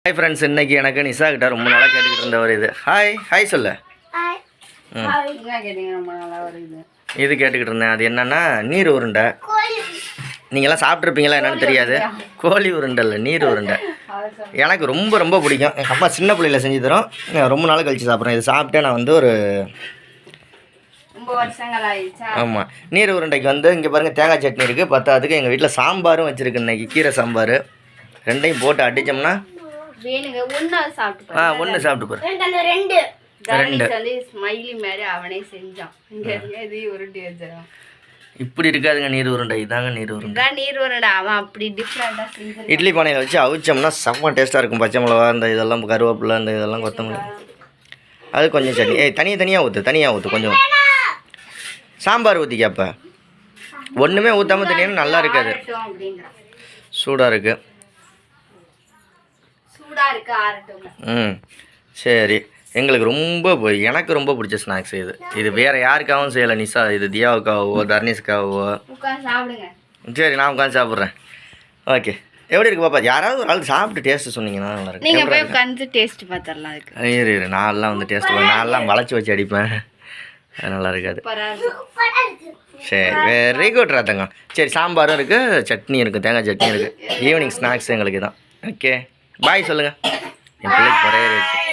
Hi friends, இன்னைக்கு எனக்கு நிஷா கிட்ட ரொம்ப நாளாக கேட்டுக்கிட்டு இருந்த ஒரு இது ஹாய் சொல்லு. இது கேட்டுக்கிட்டு இருந்தேன். அது என்னன்னா நீர் உருண்டை. நீங்களாம் சாப்பிட்ருப்பீங்களா என்னன்னு தெரியாது. கோழி உருண்டை இல்லை, நீர் உருண்டை. எனக்கு ரொம்ப ரொம்ப பிடிக்கும். எங்கள் அம்மா சின்ன பிள்ளையில செஞ்சு தரோம். ரொம்ப நாள் கழிச்சு சாப்பிட்றேன். இது சாப்பிட்டே நான் வந்து ஒரு ஆமாம். நீர் உருண்டைக்கு வந்து இங்கே பாருங்கள், தேங்காய் சட்னி இருக்குது. பத்தாவதுக்கு எங்கள் வீட்டில் சாம்பாரும் வச்சுருக்கு. இன்றைக்கி கீரை சாம்பார். ரெண்டையும் போட்டு அடித்தோம்னா ஒன்று சாப்பிட்டு பாரு. இப்படி இருக்காதுங்க நீர் உருண்டை. இதாங்க நீர் உருண்டை. இட்லி பானையில் வச்சு அவிச்சோம்னா செம்ம டேஸ்ட்டாக இருக்கும். பச்சை மிளகா, இந்த இதெல்லாம் கருவேப்பிலை, இந்த இதெல்லாம் கொத்தமல்லி, அது கொஞ்சம் சட்னி. தனியாக ஊற்று கொஞ்சம். சாம்பார் ஊற்றிக்கப்போ ஒன்றுமே ஊற்றாமல் தனியாக நல்லா இருக்காது. சூடாக இருக்குது. சரி. எனக்கு ரொம்ப பிடிச்ச ஸ்நாக்ஸ் இது வேறு யாருக்காகவும் செய்யலை நிஷா. இது தியாவுக்காவோ தர்ணேஷ்காவோ. சரி, நான் உட்காந்து சாப்பிட்றேன். ஓகே, எப்படி இருக்கு பாப்பா? யாராவது ஒரு ஆள் சாப்பிட்டு டேஸ்ட்டு சொன்னீங்கன்னா நல்லா இருக்கும். நீங்கள் போய் உட்காந்து டேஸ்ட் பார்த்துடலாம். இரு நான்லாம் வந்து டேஸ்ட் நான்லாம் வளைச்சி வச்சு அடிப்பேன். அது நல்லா இருக்காது. சரி, வெரி குட் ராத்தங்க. சரி, சாம்பாரும் இருக்குது, சட்னி இருக்குது, தேங்காய் சட்னி இருக்குது. ஈவினிங் ஸ்நாக்ஸ் எங்களுக்கு தான். ஓகே, பாய் சொல்லுங்கள். என் பிள்ளைக்கு குறைய வச்சு